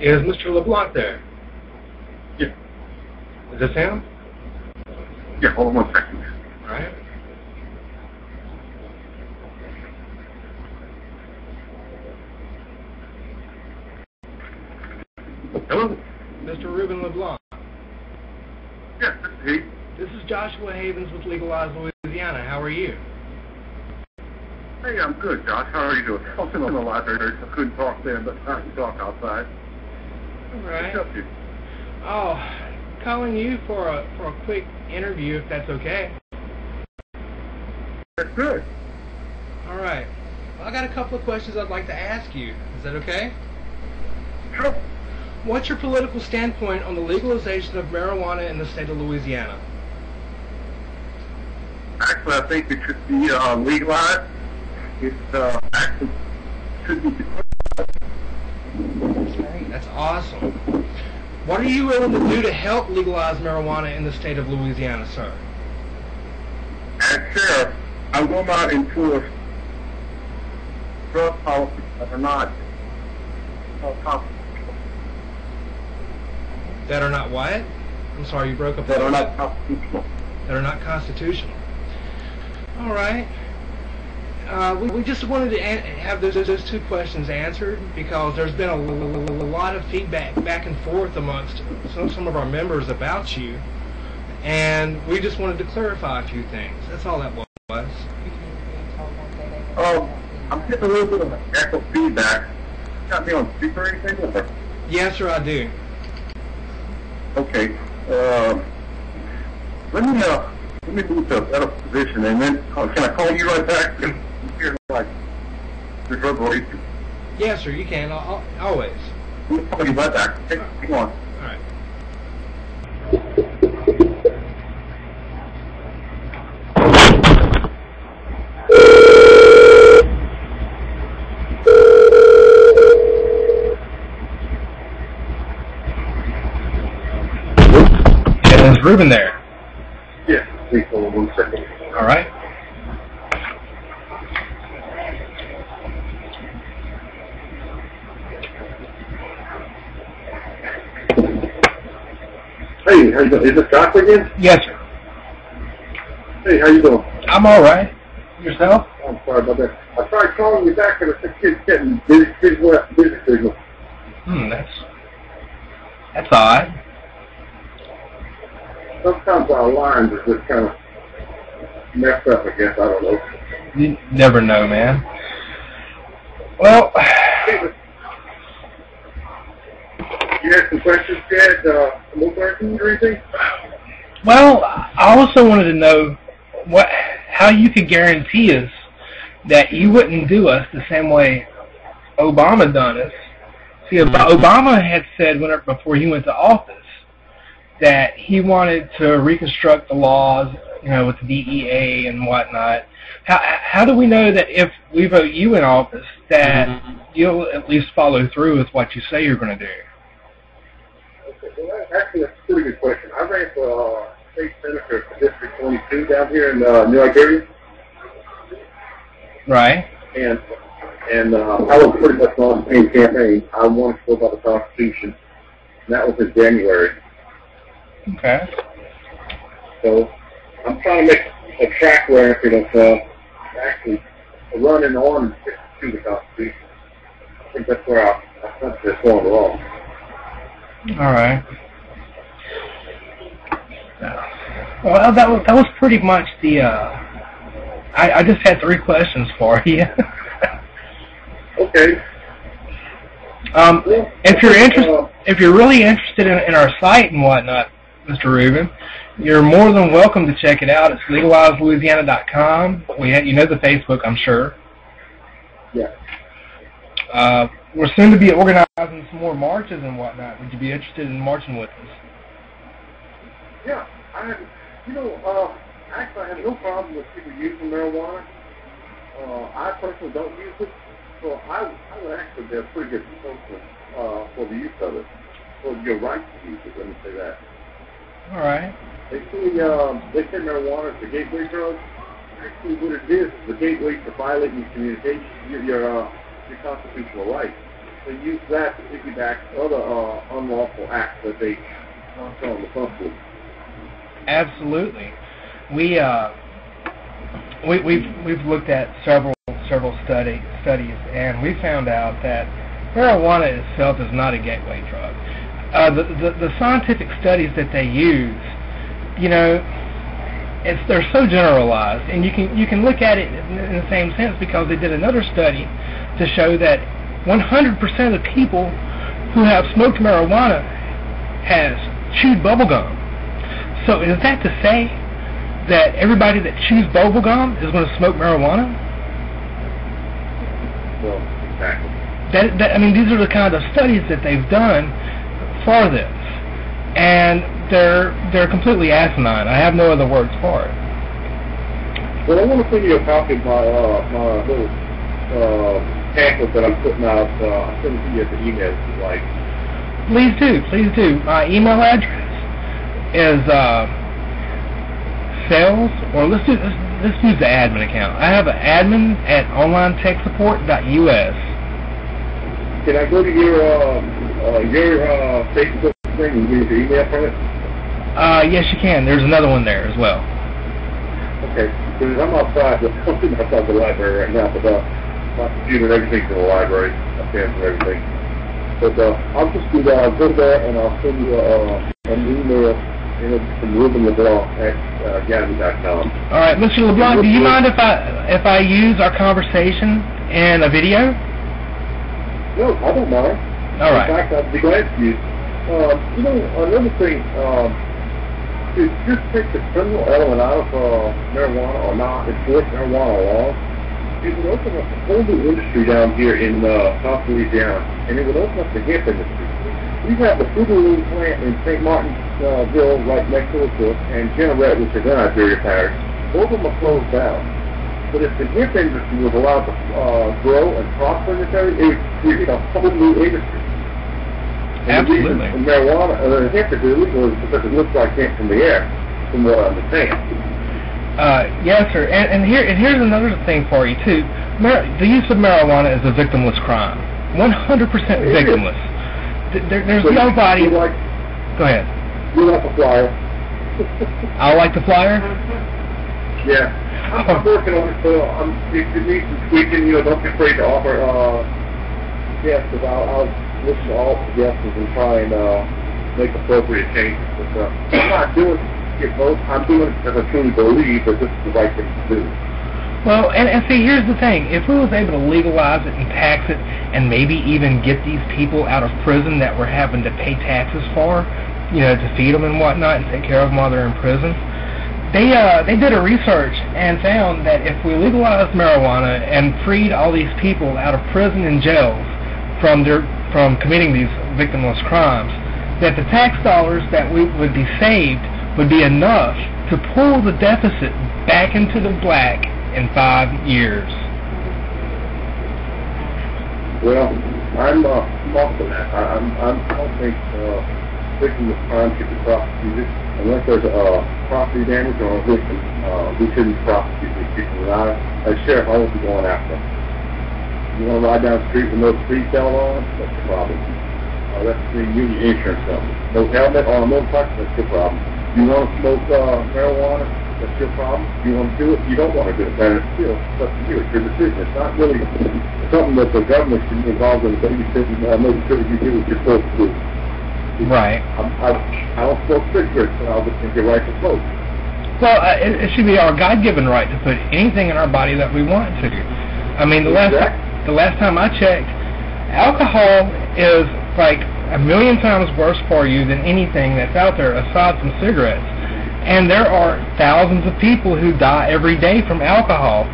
Is Mr. LeBlanc there? Yeah. Is this him? Yeah, hold on 1 second. All right. Hello? Mr. Ruben LeBlanc. Yes, this is he. This is Joshua Havens with Legalize Louisiana. How are you? Hey, I'm good, Josh. How are you doing? I was in the library, so I couldn't talk then, but I can talk outside. All right. What's up, you? Oh, calling you for a quick interview, if that's okay. That's good. All right. Well, I got a couple of questions I'd like to ask you. Is that okay? Sure. What's your political standpoint on the legalization of marijuana in the state of Louisiana? Actually, I think it should be legalized. It actually should be declared. That's awesome. What are you willing to do to help legalize marijuana in the state of Louisiana, sir? As sheriff, I will not enforce drug policies that are not constitutional. That are not what? I'm sorry, you broke up. That are not constitutional. That are not constitutional. All right. We just wanted to have those two questions answered because there's been a lot of feedback back and forth amongst some of our members about you, and we just wanted to clarify a few things. That's all that was. I'm getting a little bit of echo feedback. Got me on speaker or anything? Or? Yes, sir, I do. Okay. Let me move to a better position, and then can I call you right back? You're like the drug release. Yes, sir, you can. Always. Let me call you right back. Okay, come on. All right. Yeah, is Ruben there? Yes, please hold on 1 second. All right. Hey, how you doing? Is this Josh again? Yes, sir. Hey, how you doing? I'm all right. Yourself? I'm sorry about that. I tried calling you back, but the kid's getting busy signal. That's odd. Sometimes our lines are just kind of messed up, I guess. I don't know. You never know, man. Well, you had some questions, Chad? More questions or anything? well, I also wanted to know how you could guarantee us that you wouldn't do us the same way Obama done us. See, Obama had said before he went to office that he wanted to reconstruct the laws, with the DEA and whatnot. How do we know that if we vote you in office that you'll at least follow through with what you say you're going to do? Okay, well, actually, that's a pretty good question. I ran for state senator for District 22 down here in New Iberia. Right. And I was pretty much on the same campaign. I wanted to go by the Constitution, and that was in January. Okay. So I'm trying to make a track record of actually running on to the Constitution. I think that's where I think that's going wrong. All right. Well, that was pretty much the. I just had 3 questions for you. Okay. If you're really interested in our site and whatnot, Mr. Ruben, you're more than welcome to check it out. It's legalizelouisiana.com. You know the Facebook, I'm sure. Yeah. We're soon to be organizing some more marches and whatnot. Would you be interested in marching with us? Yeah. Actually, I have no problem with people using marijuana. I personally don't use it, so I would actually be a pretty good spokesman for the use of it, for your right to use it. Let me say that. All right. They say marijuana is the gateway drug. Actually, what it is the gateway to violating your communication, your constitutional rights. and use that to piggyback other unlawful acts that they show on the public. Absolutely. We've looked at several studies, and we found out that marijuana itself is not a gateway drug. The scientific studies that they use, they're so generalized, and you can look at it in the same sense because they did another study to show that 100% of the people who have smoked marijuana has chewed bubble gum. So is that to say that everybody that chews bubble gum is going to smoke marijuana? Well, exactly. These are the kind of studies that they've done for this, and they're completely asinine. I have no other words for it. Well, I want to send you a copy of my little pamphlet that I'm putting out. I'll send it to you at the email if you like. Please do. My email address is sales, or let's use the admin account. I have an admin at onlinetechsupport.us. Can I go to your Facebook thing and use your email from it? Yes, you can. There's another one there as well. Okay, because I'm outside the library right now, but my computer and everything's in the library, my pens and everything. But I'll just do that. I'll go there and I'll send you an email from Ruben LeBlanc at Yahoo.com. All right, Mr. LeBlanc, do you mind if I use our conversation in a video? No, I don't mind. All right. In fact, I'd be glad to use. Another thing, to just take the criminal element out of marijuana or not enforce marijuana laws, it would open up a whole new industry down here in South Louisiana, and it would open up the hemp industry. We have the Fruit plant in St. Martinsville right next to us, and Generette, which is in Iberia Parish. Both of them are closed down. But if the hemp industry was allowed to grow and prosper in this area, it would create a whole new industry. Absolutely. And marijuana, the hemp is illegal because it looks like hemp from the air, from what I understand. Yes, sir. And here's another thing for you too. The use of marijuana is a victimless crime. 100% victimless. There's so nobody. Go ahead. You like a flyer? I like the flyer. Yeah. I'm working on it, so if you need some tweaking, don't be afraid to offer because I'll listen to all suggestions and try and make appropriate changes. But I'm not doing it to get votes. I'm doing it because I truly believe that this is the right thing to do. Well, and see, here's the thing. If we was able to legalize it and tax it and maybe even get these people out of prison that we're having to pay taxes for, to feed them and whatnot and take care of them while they're in prison, they did a research and found that if we legalized marijuana and freed all these people out of prison and jails from committing these victimless crimes, that the tax dollars that would be saved would be enough to pull the deficit back into the black in 5 years. Well, I'm off to that. I don't think victimless crime should be prosecuted unless there's property damage or a victim. We shouldn't prosecute these people. And as sheriff, I won't be going after them. You want to ride down the street with no seatbelt on? That's your problem. That's the union insurance company. No helmet on a motorcycle? That's your problem. You want to smoke marijuana? That's your problem. You want to do it? You don't want to do it. Then it's still up to you. It's your decision. It's not really something that the government should be involved in babysitting, making sure that you do what you're supposed to do. Right. I don't smoke cigarettes, but I'll just think you're right to smoke. Well, it should be our God-given right to put anything in our body that we want to. I mean, the last time I checked, alcohol is like 1 million times worse for you than anything that's out there aside from cigarettes. And there are thousands of people who die every day from alcohol.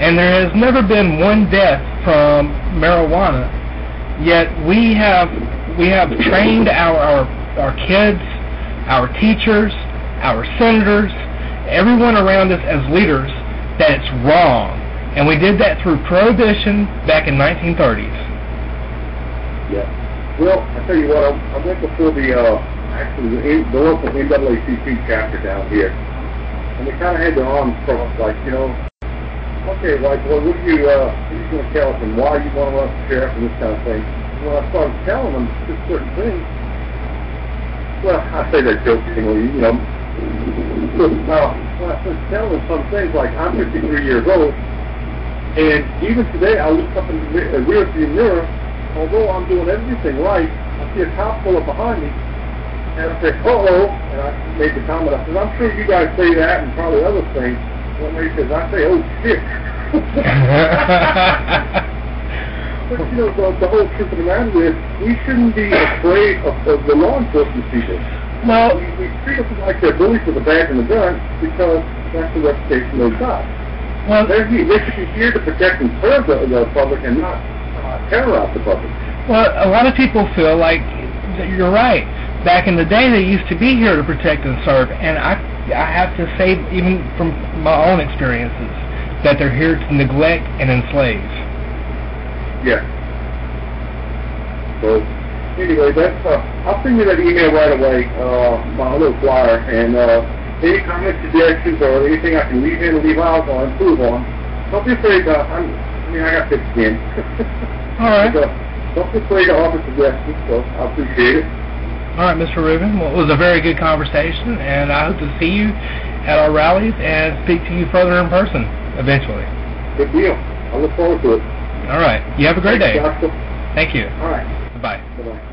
And there has never been one death from marijuana. Yet we have trained our kids, our teachers, our senators, everyone around us as leaders that it's wrong. And we did that through prohibition back in 1930s. Yeah. Well, I tell you what, I went before the local NAACP chapter down here, and they kind of had their arms crossed, like, okay, like, well, what are you going to tell us, and why you want to run for sheriff and this kind of thing? when I started telling them just certain things, well, I say that jokingly, you know, but when I started telling them some things, like I'm 53 years old, and even today I look up in the rearview mirror, although I'm doing everything right, I see a cop pull up behind me, and I say, uh-oh, and I made the comment, I said, I'm sure you guys say that and probably other things. One lady says, I say, oh, shit. But, you know, the whole truth of the matter is, we shouldn't be afraid of the law enforcement people. Well, we treat them like they're bullies with a badge and a gun because that's the reputation they've got. Well, they should be here to protect and serve the public and not terrorize the public. Well, a lot of people feel like you're right. Back in the day, they used to be here to protect and serve, and I have to say, even from my own experiences, that they're here to neglect and enslave. Yeah. So, anyway, that's I'll send you that email right away, my little flyer, and any comments, suggestions, or anything I can leave in or leave out or improve on, don't be afraid. I got thick skin. All right. Don't be afraid to offer suggestions, so I appreciate it. All right, Mr. Ruben. Well, it was a very good conversation, and I hope to see you at our rallies and speak to you further in person eventually. Good deal. I look forward to it. All right. You have a great day. Thanks, Thank you. All right. Bye. Bye-bye.